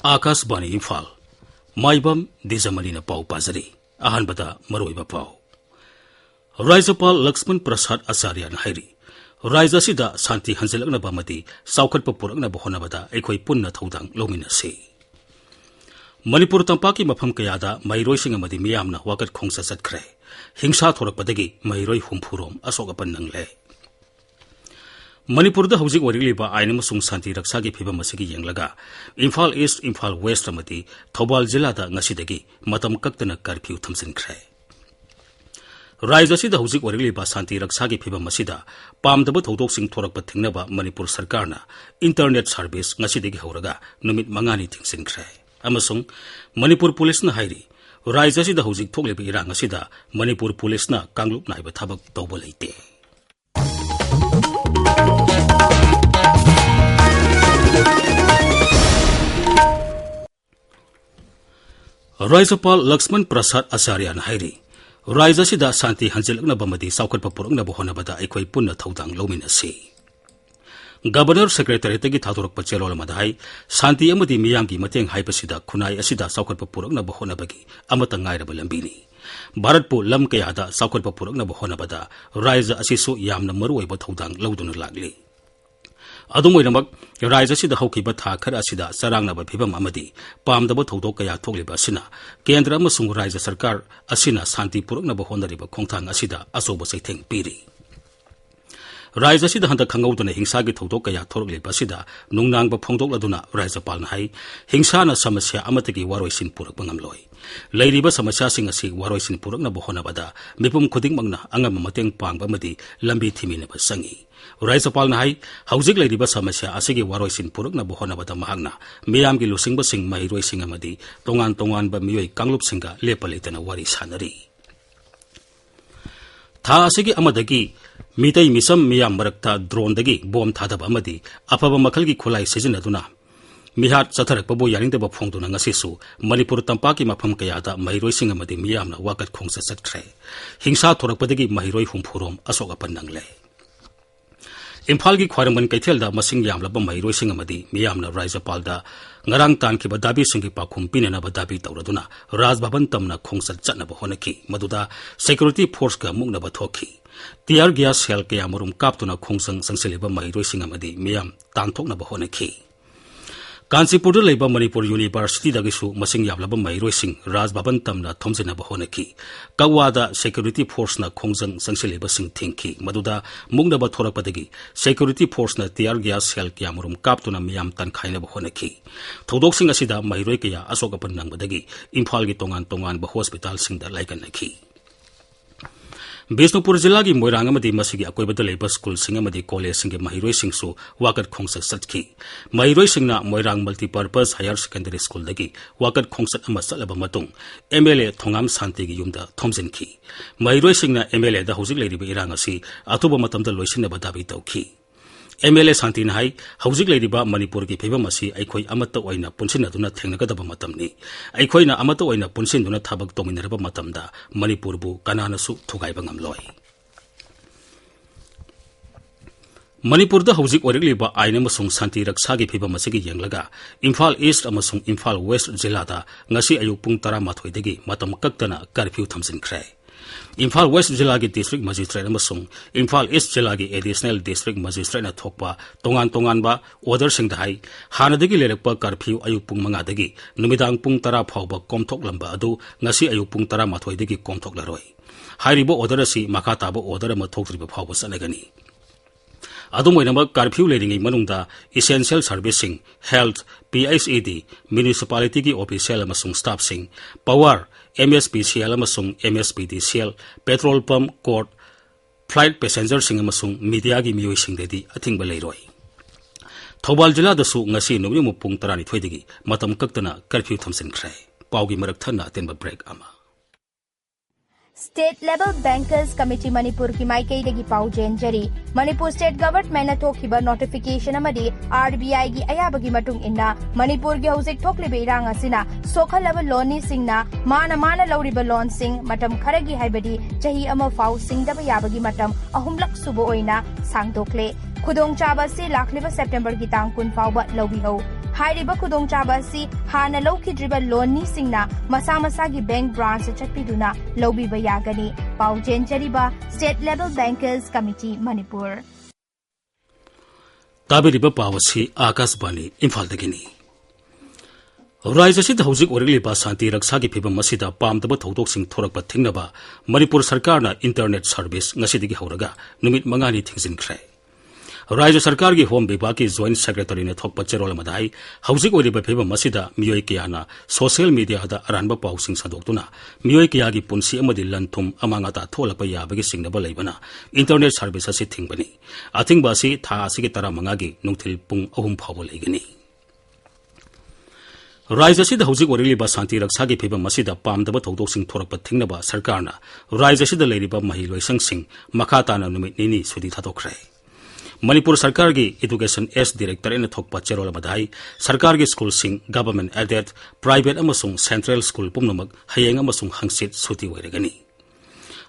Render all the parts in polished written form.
आकाशवाणी इम्फाल माइबम दीजमनी पाउ पाजरी अहनबदा मरोइबा पाउ राज्यपाल लक्ष्मण प्रसाद आचार्य हाइरी राज्यसिदा शांति हंजलकनबा अमदि साउखटपा पुरकनबा होनबदा अखोई पुन्ना थौदांग लौमिनसे मणिपुर तंपाकी मफम कयादा मैरोइसिंग अमदि मियामना वाकट खोंसा चटखरे हिंसा थोरकपदगी मैरोइ हुंफुरोम असोगपन नंगले मणिपुरदा हौजिक वरिलिबा आइन अमसुंग शांति रक्षागी फिबम असगी यंगलगा इम्फाल ईस्ट इम्फाल वेस्ट अमदि थौबाल जिल्लादा ngasiदगी मतम कक्तना कर्फ्यू थमसिनख्रे राज्यसिदा हौजिक वरिलिबा शांति रक्षागी फिबम असिदा पामदबा थौदोकसिंग थोरकपा थिंगनबा मणिपुर सरकारना इंटरनेट सर्विस ngasiदगी हौरगा नुमित मंगानी थिंगसिनख्रे अमसुंग मणिपुर पुलिसना हाइरी राज्यसिदा हौजिक थोकलेबा इरांग असिदा मणिपुर पुलिसना कांगलुप नाइबा थबक तौबा लेते राज्यपाल लक्ष्मण प्रसाद आचार्य हाइरी राज्यसिदा शांति हंजलकनबमदि साउखटपा पुरकनबा होनबदा अखोई पुन्ना थौदांग लौमिनसे गवर्नर सेक्रेटरीतगी थादोरकपा चेलोल मदाई शांति अमदि मियामगी मतेंग हाइबसिदा खुनाई असिदा साउखटपा पुरकनबा होनबगी अमता ngairaba लंबिनी भारतपु लम कयादा साउखटपा पुरकनबा होनबदा राज्य असिसु यामना मरुओइबा थौदांग लौदुना लागली अदुमोइनमक राज्यसिदा हौकिबा था खरा असिदा सरांगनबा फिबम अमदि पामदबा थौदोक कया थोकलिबा असिना केंद्र अमसुंग राज्य सरकार असिना शांति पुरकनबा होनरिबा खोंथांग असिदा अचौबा चैथेंग पीरी राज्यसिदा हंदक खंगौदना हिंसागी थौदोक कया थोरकलिबा असिदा नुंगनांगबा फोंदोकलदुना राज्यपालना हाई हिंसाना समस्या अमतगी वारोइसिन पुरकबा ngamloi लैरिबा समस्यासिंग असि वारोइसिन पुरकनबा होनबदा मिपुम खुदिंगमंगना अंगम मतेंग पांगबा अमदि लंबी थिमिनबा संगी राज्यपालना हाई हौजिक लैरिबा समस्या असिगी वारोइसिन पुरकनबा होनबदा महांगना मियामगी लुसिंगबसिंग महिरोइसिंग अमदि तोंगान तोंगानबा मियोइ कांगलुपसिंगा लेपा लेतना वारी सानरी था असिगी अमदगी मितई मिसम मियाम मरक्ता ड्रोनदगी बोम थादबा अमदि अफबा मखलगी खुलाई सिजनदुना मिहात चथरकपबो यानिंगदबा फोंदुना ngasisu मणिपुर तंपाकी मफम कयादा महिरोइसिंग अमदि मियामना वाकट खोंसा चटख्रे हिंसा थोरकपदगी महिरोइ हुंफुरोम असोगपन नंगले इम्फाल की ख्वारंगबन कैथेलदा मसिंग यामलबा महिरोइसिंग अमदि मियामना राज्यपालदा ngarang tankiba dabi singi pakhum pinanaba dabi tawraduna rajbhavan tamna khongsa chatnaba honaki maduda security force ka mungnaba thoki tiar gas cell kaya murum kaptuna khongsang sangseliba mahiroising amadi miyam tanthoknaba honaki Kanchipur लेबा Manipur university दगिसु मसिंग याबलबा महिरोइसिंग राजभवन तमना थोमजिनबा होनकी कवादा security force ना खोंजंग संगसिलेबा सिंग थिंकी मदुदा मुंगनबा थोरकपदगी सिक्योरिटी फोर्स ना टियर गैस सेल क्यामुरुम कापतुना मियाम तनखाइनबा होनकी थौदोकसिंग असिदा महिरोइ कया अशोकपन नंगबदगी इम्फाल की तोंगान तोंगान बा हॉस्पिटल सिंग दा लाइकनकी बिष्णुपुर जिला की मोइरांग अमदि मसिगी अकोइबदा लेबा स्कूल सिंग अमदि कॉलेज सिंग महिरोइ सिंगसु वाकट खोंसक सटकी महिरोइ सिंगना Moirang multipurpose higher secondary school दगी वाकट खोंसक अमा सलबा मतुंग एमएलए थोंगाम शांतिगी युमदा थोमजिनकी महिरोइ सिंगना एमएलए दा हौजिक लेरिबा इरांग असि अथुबा मतमदा लोइसिनबा दाबी तौखी एमएलए शांतिना हाई हौजिक लेरिबा मणिपुर की फिबम असि अखोई अमत्ता ओइना पुनसिनदुना थेंगनगदबा मतमनी अखोइना अमत्ता ओइना पुनसिनदुना थबक तोमिनरबा मतमदा मणिपुरबु कनानसु थुगाइबा ngamloi मणिपुरदा हौजिक ओरिलिबा आइन अमसुंग शांति रक्षागी फिबम असigi यंगलगा इम्फाल ईस्ट अमसुंग इम्फाल वेस्ट जिल्लादा ngasi अयुक पुंग 12 दगी मतम कक्तना कर्फ्यू थमसिनख्रे इम्फाल वेस्ट जिला की डिस्ट्रिक्ट मजिस्ट्रेट अमसुंग इम्फाल ईस्ट जिला की एडिशनल डिस्ट्रिक्ट मजिस्ट्रेट ना थोकपा तोंगान तोंगानबा ऑर्डर सिंग हाई हानदगी लेरकपा कर्फ्यू अयुक पुंग 5 दगी नुमिदांग पुंग 10 फावबा कोमथोकलंबा अदु ngasi अयुक पुंग 12 दगी कोमथोकलरोय हाइरिबो ऑर्डर असि मखा ताबो ऑर्डर अमा थोकत्रिबा फावबा चलगनी अदुमोइनमक कर्फ्यू लेरिंगी मनुंगदा essential servicing health PHED municipality की ऑफिशियल अमसुंग स्टाफ सिंग पावर MSPCL अमसुंग MSPDCL petrol pump court flight passenger सिंग अमसुंग मीडिया की मियोइ सिंग देदी अथिंगबा लेरोय थौबाल जिला दसु ngasi नुमिमु पुंग 12 दगी मतम कक्तना कर्फ्यू थमसिनख्रे पाउगी मरक थना तेनबा ब्रेक अमा state level bankers committee Manipur की माइकईदगी पाउ जेंजरी मणिपुर स्टेट गवर्नमेंट थोखिबा नोटिफिकेशन अमदी RBI की अयाबगी मतुंग इन्ना मणिपुर की हौजिक थोकलिबे इरांग असिना सोखलबा लोनी सिंगना माना लौरिबा लोन सिंग मतम खरगी हाइबदी चही अमा फाउ सिंगदबा याबगी मतम अहुमलक सुबो ओइना सांगदोकले खुदोंग चाबा से लाखलिबा सेप्टेम्बर की तांग 10 फाउबा लौबिहौ हाइरिबा खुदोंचाबा असि हाना लौखिद्रिबा लोननी सिंगना मसा मसागी बैंक ब्रांच चटपिदुना लौबिबा यागनी पाउजेन जरिबा state level bankers committee Manipur ताबिरिबा पावसी आकाशवाणी इम्फालदगिनी राज्य से हौजिक ओरगलिबा शांति रक्षा की फिबम मसिदा पामदबा थौदोकसिंग थोरकबा थिंगनबा मणिपुर सरकारना इंटरनेट सर्विस ngasiदगी हौरगा नुमित मंगानी थिंगजिनख्रे राज्य सरकार की होम विभाग की जॉइंट सेक्रेटरी ने थोकपा चेरोल मदाई हौजिक ओरिबा फिबम मसिदा मियोय कियाना सोशल मीडिया दा अरानबा पाउसिंग सदोक्तुना मियोय किया की पुंसी अमदि लनथुम अमांगाता थोलकपा याबगी सिंगनबा लेबना इंटरनेट सर्विस असि थिंगबनी अथिंगबा असि था असि तरा मंगागी नुंगथिल पुंग अहुम फावो लेगनी राज्य से हौजिक ओरगलिबा शांति रक्षा की फिबम मसिदा पामदबा थौदोकसिंग थोरकपा थिंगनबा सरकारना राज्य से लेरिबा महिलोइसंगसिंग मखाताना नुमित निनी सुदी थादोखरे मणिपुर सरकार की एजुकेशन एस डायरेक्टर ने थोकपा चेरोल मदाई सरकार की स्कूल सिंह गवर्नमेंट एडेड प्राइवेट अमसुंग सेंट्रल स्कूल पुमनमक हयेंग अमसुंग हंगसित सुती ओइरगनी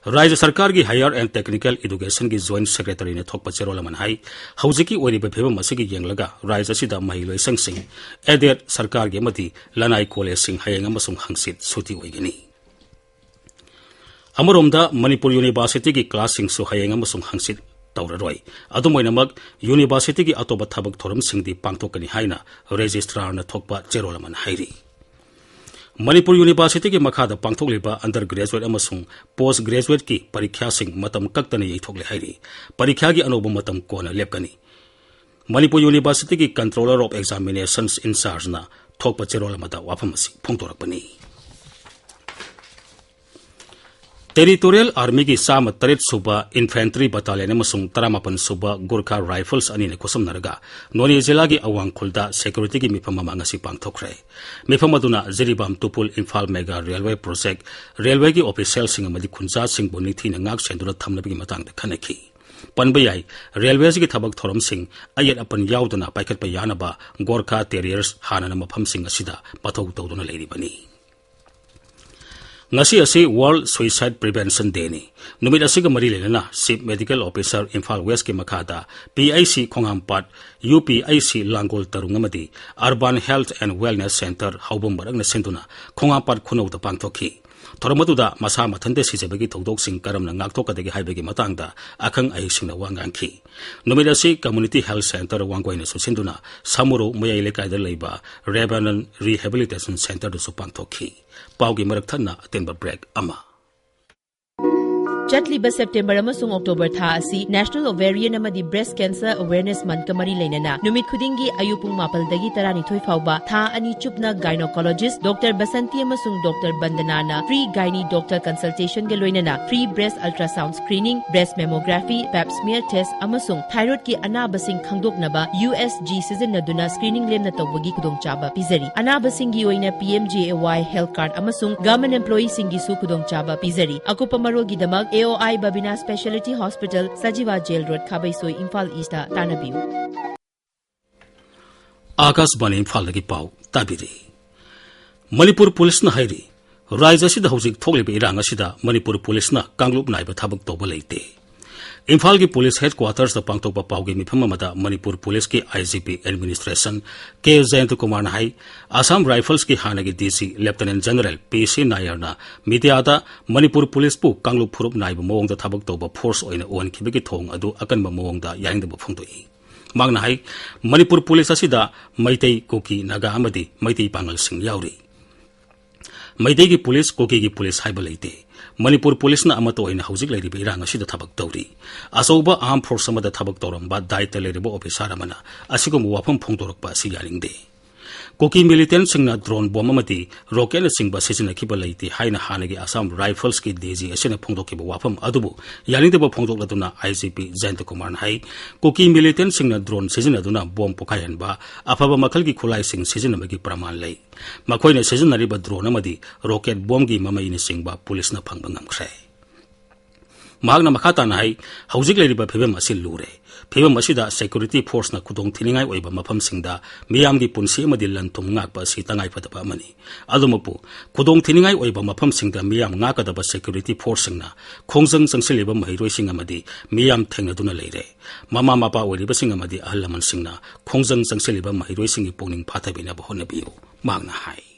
राज्य सरकार की हायर एंड टेक्निकल एजुकेशन की जॉइंट सेक्रेटरी ने थोकपा चेरोल मनहाई हौजिकी ओइरिबा फिबम असिगी येंगलगा राज्य सिदा महिलोइसंगसिंग एडेड सरकार की मति लनाई कॉलेज सिंह हयेंग अमसुंग हंगसित सुती ओइगनी अमरोमदा मणिपुर यूनिवर्सिटी की क्लास सिंह हयेंग अमसुंग हंगसित तौररोय अदुमोइनमक यूनिवर्सिटी की अतोबा थबक थोरम सिंगदी पांगथोकनी हाइना रजिस्ट्रार न थोकपा चेरोल मन हाइरी मणिपुर यूनिवर्सिटी की मखादा पांगथोकलिबा अंडर ग्रेजुएट अमसुंग पोस्ट ग्रेजुएट की परीक्षा सिंग मतम कक्तने यैथोकले हाइरी परीक्षा की अनोबा मतम कोना लेपकनी मणिपुर यूनिवर्सिटी की कंट्रोलर ऑफ एग्जामिनेशंस इंचार्ज ना थोकपा चेरोल मदा वाफम असि फोंगतोरकपनी टेरिटोरियल आर्मी की साम तरेट सुबा इन्फेंट्री बटालियन अमसुंग 18 सुबा गुरखा राइफल्स अनि ने खुसमनरगा नोनी जिला की अवांगखुलदा सिक्योरिटी की मिफम मांगसी पांगथोखरे मिफम अदुना Jiribam Tupul Imphal mega railway project railway की ऑफिशियल सिंग अमदि खुंजा सिंग बुनिथी नंगाक सेंदुना थमनबगी मतंगदा खनखी पनबयाई रेलवे की थबक थोरम सिंग अयत अपन याउदना पाइखतपा यानबा गोरखा टेरियर्स हानना मफम सिंग असिदा पथौ तौदुना लेरिबनी ngasi asi World Suicide Prevention Day ni numit asiga mari lena Chief Medical Officer Imphal West ki makhada PIC Khongampat UPIC Langol Tarungamadi Urban Health and Wellness Center haubum barang na sentuna Khongampat khunau da pangthoki thoramatuda masa mathande sijabagi thodok sing karamna ngakthokadagi haibagi matangda akhang ai singna wangangki numit asi Community Health Center wangkoina susinduna samuro mayai lekai da leiba Revenant Rehabilitation Center du su pangthoki पाउगी मरकथना अतेंबा break अमा चटलिबा September अमसुंग October था असि national ovarian अमदि breast cancer awareness month कमरी लेनना नुमित खुदिंगी अयुपुंग मापलदगी तरानिथोय फावबा था अनि चुपना गायनोकोलॉजिस्ट डॉक्टर बसंती अमसुंग डॉक्टर बंदनाना फ्री गायनी डॉक्टर कंसल्टेशन के लोइनना free breast ultrasound screening breast mammography pap smear test अमसुंग थायराइड की अनाबसिंग खंगदोकनबा USG सिजनदुना स्क्रीनिंग लेमना तौबगी खुदोंचाबा पिजरी अनाबसिंगी ओइना PMJAY हेल्थ कार्ड अमसुंग गवर्नमेंट एम्प्लॉई सिंगी सु खुदोंचाबा पिजरी अकुपा मरोगी दमक AOI Babina Specialty Hospital Sajiwa Jail Road Khabaisoi Imphal East Tanabiu Akashvani Imphal की पाव ताबिरी मणिपुर पुलिस न हाइरी राज्य से हौजिक थोकलिबा इरांग असिदा मणिपुर पुलिस न कांगलुप नाइबा थबक तौबा लेते इम्फाल की पुलिस हेडक्वार्टर्स द पांगथोकबा पावगी मिफम अमदा मणिपुर पुलिस की IGP administration K Jayant Kumar हाई असम राइफल्स की हानगी DC लेफ्टिनेंट जनरल PC नायरना मीडियादा मणिपुर पुलिस पु कांगलुप फुरुप नाइबा मोंगदा थबक तौबा फोर्स ओइना ओनखिबगी थोंग अदु अकनबा मोंगदा यारिंगदबा फोंदोई मांगना high Manipur police असिदा Meitei cookie Naga अमदि Meitei Pongal Singh याउरी Meitei की पुलिस कुकी की पुलिस हाइबा लेते मणिपुर पुलिस न अमतो होइना हौजिक लेरिबा इरांग असिदा थबक तौरी असौबा आर्म फोर्स अमदा थबक तौरमबा दायित्व लेरिबा ऑफिसर अमना असिगुम वाफम फोंदोरकपा असि यारिंगदे कोकी मिलिटेंट सिंगना ड्रोन बॉम्ब अमदी रॉकेट सिंगबा सिजनखिबा लेते हाइना हानगी असम राइफल्स की DG असिना फोंदोकिबा वाफम अदुबु यारिंगदबा फोंदोकलदुना IGP जयंत कुमार हाई कोकी मिलिटेंट सिंगना ड्रोन सिजनदुना बॉम्ब पोखायनबा अफबा मखल की खुलाई सिंग सिजनबगी प्रमाण लै मखोइना सिजनरिबा ड्रोन अमदी रॉकेट बॉम्ब की ममैनि सिंगबा पुलिस न फंगबा ngamkhre mahakna makha tana hai hauzik leiriba phibam asi lure phibam asida security force na khudong thiningai oiba mafam singda miyam gi punsi amadi lanthum ngakpa si tangai phadaba amani adumapu khudong thiningai oiba mafam singda miyam ngakadaba security force singna khongjang changsiliba mahiroi sing amadi miyam thengnaduna leire mama mapa oiriba sing amadi ahlaman singna khongjang changsiliba mahiroi singi pongning phathabina bahona biu magna hai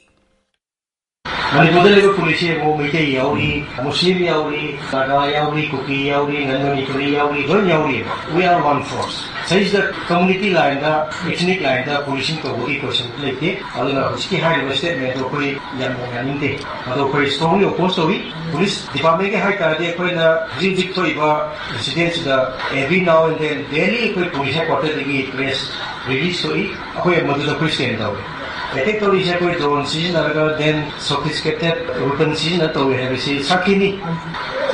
Manipuri police mo Meitei yauri, Muslim yauri, Naga yauri, Kuki yauri, Manipuri yauri, Don yauri. We are one force. Says the community line, the ethnic line, the policing to work question like that. Alona uski high statement to koi yan mo yaninte. Ado koi strongly opposed to it. Police department ke high kar de koi na jik to iba incidents the every now and then daily koi police quarter de press release to it. Koi madu koi stand out. Attack police koi drone season alaga then sophisticated weapon season to have si sakini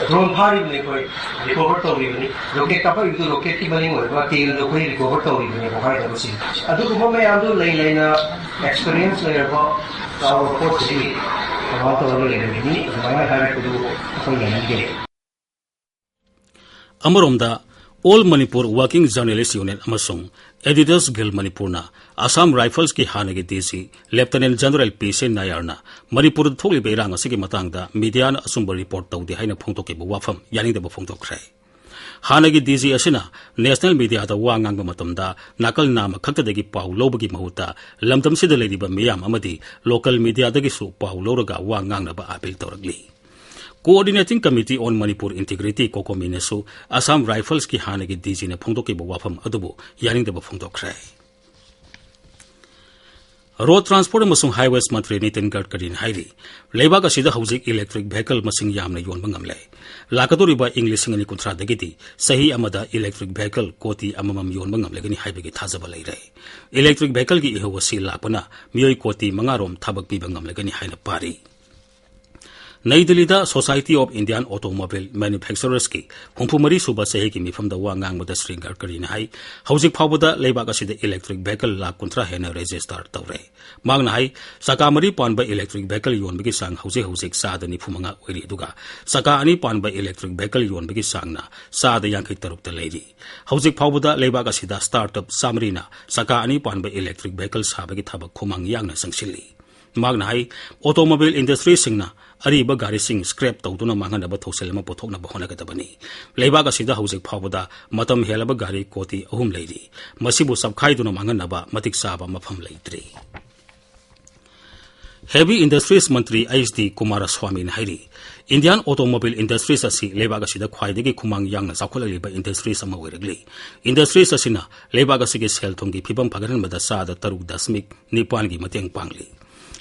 drone phari ne koi recover to ri rocket ka pa idu rocket ki bani mo ba tail do koi recover to ri ne bahai da si adu ko me adu lai na experience le ba our report si ba to le ni ba ha ha ko ko yan ge Amoromda All Manipur Working Journalist Unit amasung Editors Guild Manipurna Assam Rifles ki hanagi DC Lieutenant General P.C. Nayarna Manipur tholi beirang asigi matangda media na asumba report tawdi haina phongtoke bu wafam yaning de bu phongtokre hanagi DC asina national media da wa ngang matamda nakal nama khakta degi pau lobagi mahuta lamdam sida lediba miyam amadi local media degi su pau loraga wa ngang na ba appeal tawragli Coordinating Committee on Manipur Integrity Kokominesu Assam Rifles ki hanagi DG na phongtoke bu wafam adubu yaning de bu phongtokre Road Transport amasung Highways Mantri Nitin Gadkari hairi leibak asida hauzik electric vehicle masing yamna yonba ngamle lakadoriba English ngani kuntra dagiti sahi amada electric vehicle koti amamam yonba ngamle gani haibagi thajaba leire electric vehicle gi ihawasi lapana miyoi koti mangarom thabak pi bangamle gani haina pari Nai Delhi da Society of Indian Automobile Manufacturers ki humpumari suba sahi ki mifam da wa ngang mada Sri Gadkari hai hauzik phawbada leibak asida electric vehicle la kuntra hena register tawre magna hai sakamari panba electric vehicle yonbagi sang hauzik sadani phumanga oiri duga saka ani panba electric vehicle yonbagi sangna sada yankai taruk ta leiri hauzik phawbada leibak asida startup samrina saka ani panba electric vehicle sabagi thabak khumang yangna sangsili magna hai automobile industry singna ariba gari sing scrap tawduna mangana ba thoselma pothokna bahona gadabani leibaga sida hauzik phawbada matam helaba gari koti ahum leiri masibu sabkhaiduna mangana ba matik saba mafam leitri Heavy Industries Mantri HD Kumaraswamy hairi Indian Automobile Industries asi leibaga sida khwaidagi khumang yangna sakhulaliba industries ama oiragli industries asina leibaga sige sel thongi phibam phagaran mada sada 3.9 gi mateng pangli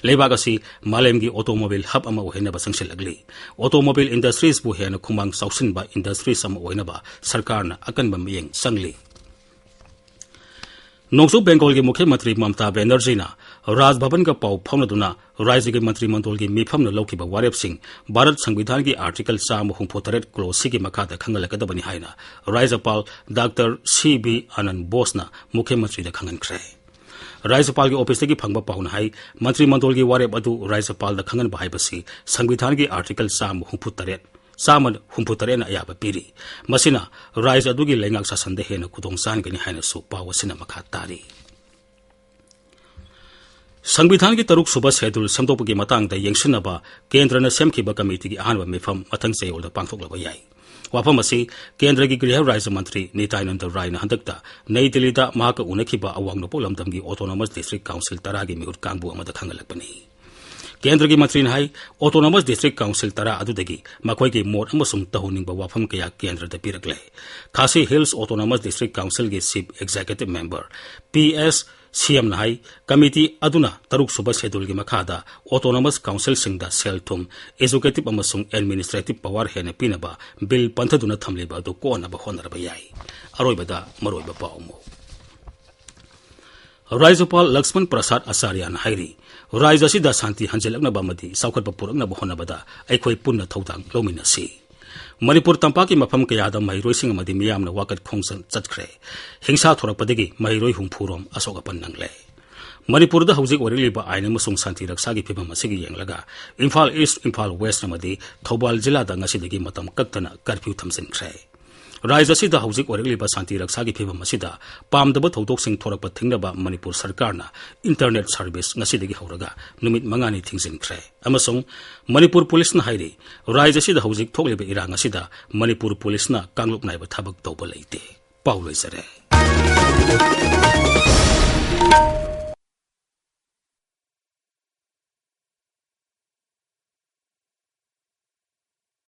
Leibagasi Malemgi Automobile Hub ama ohena ba sangsilagli Automobile Industries bu hena khumang sausin ba industries ama ohena ba sarkarna akan ba miyeng sangli Nongsu Bengal gi Mukhyamantri Mamata Banerjee na Raj Bhavan ka pau phaunaduna Rajya gi Mantri Mandol gi mifam na laukiba warep sing Bharat Sangvidhan gi article 138 clause gi makada khangalakadabani haina Rajyapal Dr. C.B. Anand Bose na Mukhyamantri da khangan khre Rajyapal gi office gi phangba pauna hai Mantri Mandol gi warep adu Rajyapal da khangan bahai basi Sangvidhan gi article 138 na ayaba piri masina Rajya adu gi lengak sasande hena kudong san gani haina su pawasina makha tari Sangvidhan ki taruk suba schedule samdopagi matang da yengsinaba kendra na semkhiba committee gi ahanba mifam mathang chayol da pangthoklaba yai wafam asi kendra gi griha Rajya Mantri Nityananda Rai na handakta Nai Delhi da mahaka unakhiba awang no polamdam gi Autonomous District Council tara gi miut kangbu amada khangalakpani kendra gi mantri hai Autonomous District Council tara adudagi makhoi gi mot amasung tahuningba wafam kaya kendra da pirakle Khasi Hills Autonomous District Council gi Chief Executive Member PS CM Nahai Committee Aduna Taruk Suba Schedule gi Makada Autonomous Council Singda Selthum Executive amasung Administrative Power hena pinaba Bill Panthaduna Thamliba do Kona ba Honoraba Yai Aroibada Maroiba Paumo Rajyapal Lakshman Prasad Acharya Hairi Rajya Sida Santi Hanjelakna Bamadi Saukhatba Purakna ba Honabada Aikhoi Punna Thodang Lominasi Manipur tampaki mafam kayada mahiroi sing amadi miyamna wakat khongsan chatkhre hingsa thorakpadagi mahiroi humpurom asoka pannangle Manipur da hauzik wariliba aina musung santi raksagi phibam asigi yenglaga Imphal East, Imphal West namadi Thobal jila da ngasidagi matam kaktana curfew thamsinkhre. Raja asida hauzik wariliba santi raksagi phibam asida pamdaba thodok sing thorakpa thingnaba Manipur sarkar na internet service ngasidagi hauraga numit mangani thingsinkhre. Amasung Manipur police na hairi raja asida hauzik thokleba irang asida Manipur police na kangluk naiba thabak tawba leite. Pauloi sare.